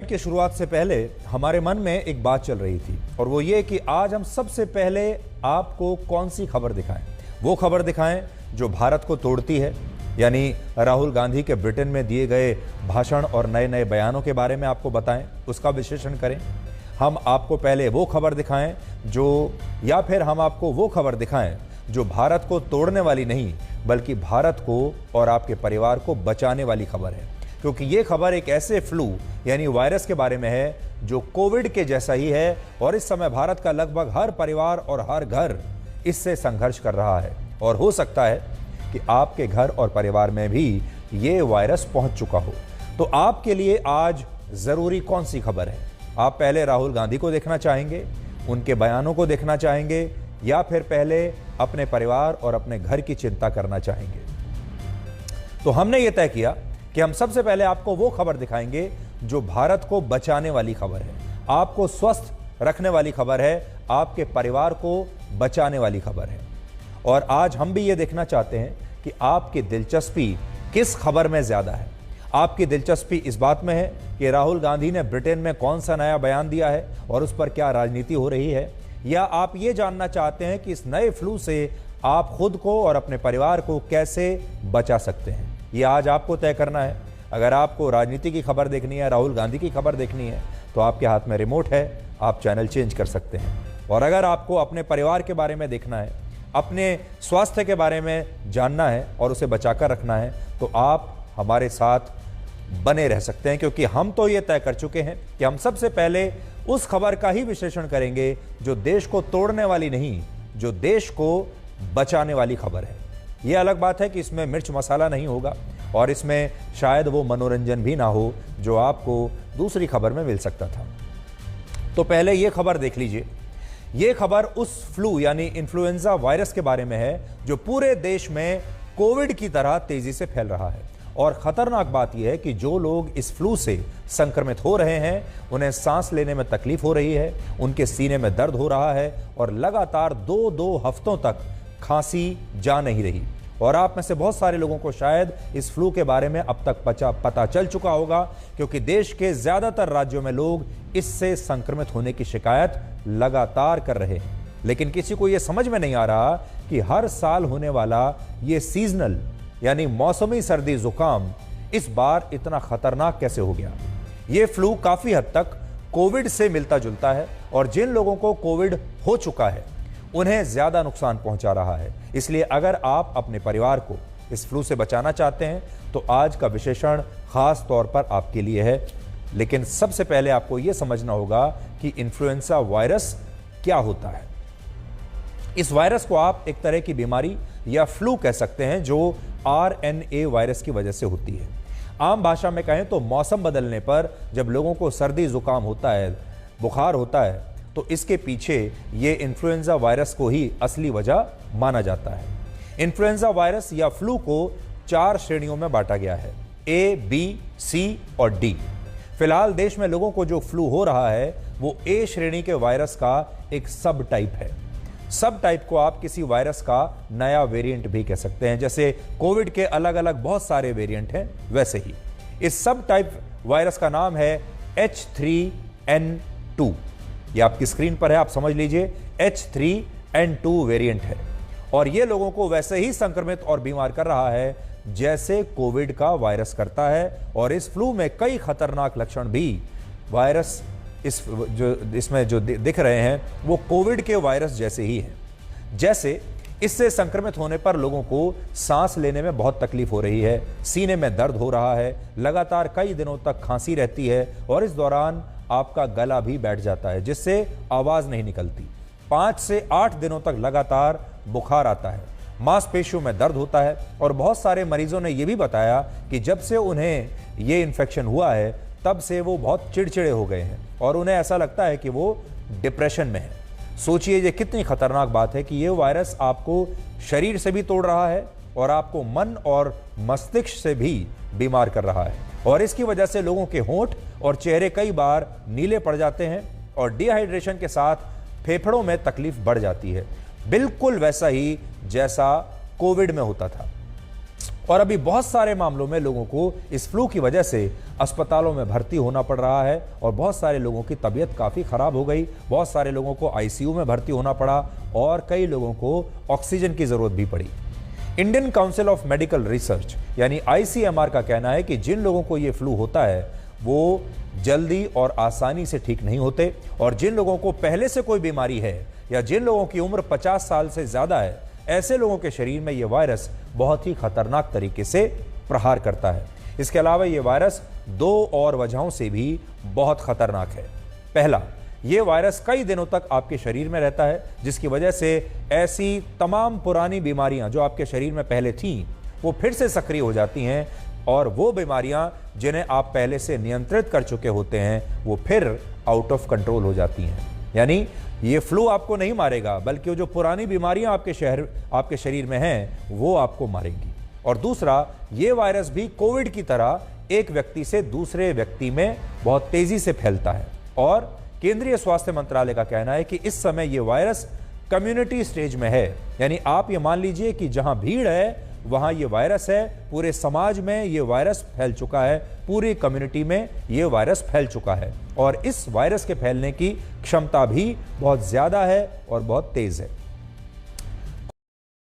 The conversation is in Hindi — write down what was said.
की शुरुआत से पहले हमारे मन में एक बात चल रही थी और वो ये कि आज हम सबसे पहले आपको कौन सी खबर दिखाएं। वो खबर दिखाएं जो भारत को तोड़ती है, यानी राहुल गांधी के ब्रिटेन में दिए गए भाषण और नए नए बयानों के बारे में आपको बताएं, उसका विश्लेषण करें। हम आपको पहले वो खबर दिखाएं या फिर हम आपको वो खबर दिखाएं जो भारत को तोड़ने वाली नहीं बल्कि भारत को और आपके परिवार को बचाने वाली खबर है, क्योंकि ये खबर एक ऐसे फ्लू यानी वायरस के बारे में है जो कोविड के जैसा ही है और इस समय भारत का लगभग हर परिवार और हर घर इससे संघर्ष कर रहा है और हो सकता है कि आपके घर और परिवार में भी ये वायरस पहुंच चुका हो। तो आपके लिए आज जरूरी कौन सी खबर है? आप पहले राहुल गांधी को देखना चाहेंगे, उनके बयानों को देखना चाहेंगे, या फिर पहले अपने परिवार और अपने घर की चिंता करना चाहेंगे? तो हमने ये तय किया कि हम सबसे पहले आपको वो खबर दिखाएंगे जो भारत को बचाने वाली खबर है, आपको स्वस्थ रखने वाली खबर है, आपके परिवार को बचाने वाली खबर है। और आज हम भी ये देखना चाहते हैं कि आपकी दिलचस्पी किस खबर में ज्यादा है। आपकी दिलचस्पी इस बात में है कि राहुल गांधी ने ब्रिटेन में कौन सा नया बयान दिया है और उस पर क्या राजनीति हो रही है, या आप ये जानना चाहते हैं कि इस नए फ्लू से आप खुद को और अपने परिवार को कैसे बचा सकते हैं। ये आज आपको तय करना है। अगर आपको राजनीति की खबर देखनी है, राहुल गांधी की खबर देखनी है, तो आपके हाथ में रिमोट है, आप चैनल चेंज कर सकते हैं। और अगर आपको अपने परिवार के बारे में देखना है, अपने स्वास्थ्य के बारे में जानना है और उसे बचाकर रखना है, तो आप हमारे साथ बने रह सकते हैं, क्योंकि हम तो ये तय कर चुके हैं कि हम सबसे पहले उस खबर का ही विश्लेषण करेंगे जो देश को तोड़ने वाली नहीं, जो देश को बचाने वाली खबर है। ये अलग बात है कि इसमें मिर्च मसाला नहीं होगा और इसमें शायद वो मनोरंजन भी ना हो जो आपको दूसरी खबर में मिल सकता था। तो पहले ये खबर देख लीजिए। ये खबर उस फ्लू यानी इन्फ्लुएंजा वायरस के बारे में है जो पूरे देश में कोविड की तरह तेजी से फैल रहा है। और खतरनाक बात यह है कि जो लोग इस फ्लू से संक्रमित हो रहे हैं उन्हें सांस लेने में तकलीफ हो रही है, उनके सीने में दर्द हो रहा है और लगातार 2 हफ्तों तक खांसी जा नहीं रही। और आप में से बहुत सारे लोगों को शायद इस फ्लू के बारे में अब तक पता चल चुका होगा, क्योंकि देश के ज्यादातर राज्यों में लोग इससे संक्रमित होने की शिकायत लगातार कर रहे हैं। लेकिन किसी को यह समझ में नहीं आ रहा कि हर साल होने वाला ये सीजनल यानी मौसमी सर्दी जुकाम इस बार इतना खतरनाक कैसे हो गया। ये फ्लू काफी हद तक कोविड से मिलता जुलता है और जिन लोगों को कोविड हो चुका है उन्हें ज्यादा नुकसान पहुंचा रहा है। इसलिए अगर आप अपने परिवार को इस फ्लू से बचाना चाहते हैं तो आज का विश्लेषण खास तौर पर आपके लिए है। लेकिन सबसे पहले आपको यह समझना होगा कि इन्फ्लुएंजा वायरस क्या होता है। इस वायरस को आप एक तरह की बीमारी या फ्लू कह सकते हैं जो RNA वायरस की वजह से होती है। आम भाषा में कहें तो मौसम बदलने पर जब लोगों को सर्दी जुकाम होता है, बुखार होता है, तो इसके पीछे ये इन्फ्लुएंजा वायरस को ही असली वजह माना जाता है। इन्फ्लुएंजा वायरस या फ्लू को 4 श्रेणियों में बांटा गया है, A, B, C और D। फिलहाल देश में लोगों को जो फ्लू हो रहा है वो A श्रेणी के वायरस का एक सब टाइप है। सब टाइप को आप किसी वायरस का नया वेरिएंट भी कह सकते हैं। जैसे कोविड के अलग अलग बहुत सारे वेरिएंट हैं, वैसे ही इस सब टाइप वायरस का नाम है H3N2। ये आपकी स्क्रीन पर है, आप समझ लीजिए H3N2 वेरिएंट है और ये लोगों को वैसे ही संक्रमित और बीमार कर रहा है जैसे कोविड का वायरस करता है। और इस फ्लू में कई खतरनाक लक्षण भी वायरस इसमें जो दिख रहे हैं वो कोविड के वायरस जैसे ही हैं। जैसे इससे संक्रमित होने पर लोगों को सांस लेने में बहुत तकलीफ हो रही है, सीने में दर्द हो रहा है, लगातार कई दिनों तक खांसी रहती है और इस दौरान आपका गला भी बैठ जाता है जिससे आवाज नहीं निकलती। 5 से 8 दिनों तक लगातार बुखार आता है, मांसपेशियों में दर्द होता है और बहुत सारे मरीजों ने यह भी बताया कि जब से उन्हें ये इन्फेक्शन हुआ है तब से वो बहुत चिड़चिड़े हो गए हैं और उन्हें ऐसा लगता है कि वो डिप्रेशन में है। सोचिए ये कितनी खतरनाक बात है कि ये वायरस आपको शरीर से भी तोड़ रहा है और आपको मन और मस्तिष्क से भी बीमार कर रहा है। और इसकी वजह से लोगों के होंठ और चेहरे कई बार नीले पड़ जाते हैं और डिहाइड्रेशन के साथ फेफड़ों में तकलीफ बढ़ जाती है, बिल्कुल वैसा ही जैसा कोविड में होता था। और अभी बहुत सारे मामलों में लोगों को इस फ्लू की वजह से अस्पतालों में भर्ती होना पड़ रहा है और बहुत सारे लोगों की तबीयत काफ़ी ख़राब हो गई, बहुत सारे लोगों को आईसीयू में भर्ती होना पड़ा और कई लोगों को ऑक्सीजन की ज़रूरत भी पड़ी। Indian council of medical research यानी ICMR का कहना है कि जिन लोगों को ये फ्लू होता है वो जल्दी और आसानी से ठीक नहीं होते और जिन लोगों को पहले से कोई बीमारी है या जिन लोगों की उम्र 50 साल से ज़्यादा है, ऐसे लोगों के शरीर में ये वायरस बहुत ही खतरनाक तरीके से प्रहार करता है। इसके अलावा ये वायरस 2 और वजहों से भी बहुत खतरनाक है। पहला, ये वायरस कई दिनों तक आपके शरीर में रहता है, जिसकी वजह से ऐसी तमाम पुरानी बीमारियां जो आपके शरीर में पहले थीं वो फिर से सक्रिय हो जाती हैं और वो बीमारियां जिन्हें आप पहले से नियंत्रित कर चुके होते हैं वो फिर आउट ऑफ कंट्रोल हो जाती हैं। यानी ये फ्लू आपको नहीं मारेगा, बल्कि वो जो पुरानी बीमारियां आपके शरीर में हैं वो आपको मारेंगी। और दूसरा, ये वायरस भी कोविड की तरह एक व्यक्ति से दूसरे व्यक्ति में बहुत तेजी से फैलता है और केंद्रीय स्वास्थ्य मंत्रालय का कहना है कि इस समय ये वायरस कम्युनिटी स्टेज में है। यानी आप ये मान लीजिए कि जहां भीड़ है वहां ये वायरस है, पूरे समाज में ये वायरस फैल चुका है, पूरी कम्युनिटी में ये वायरस फैल चुका है और इस वायरस के फैलने की क्षमता भी बहुत ज्यादा है और बहुत तेज है।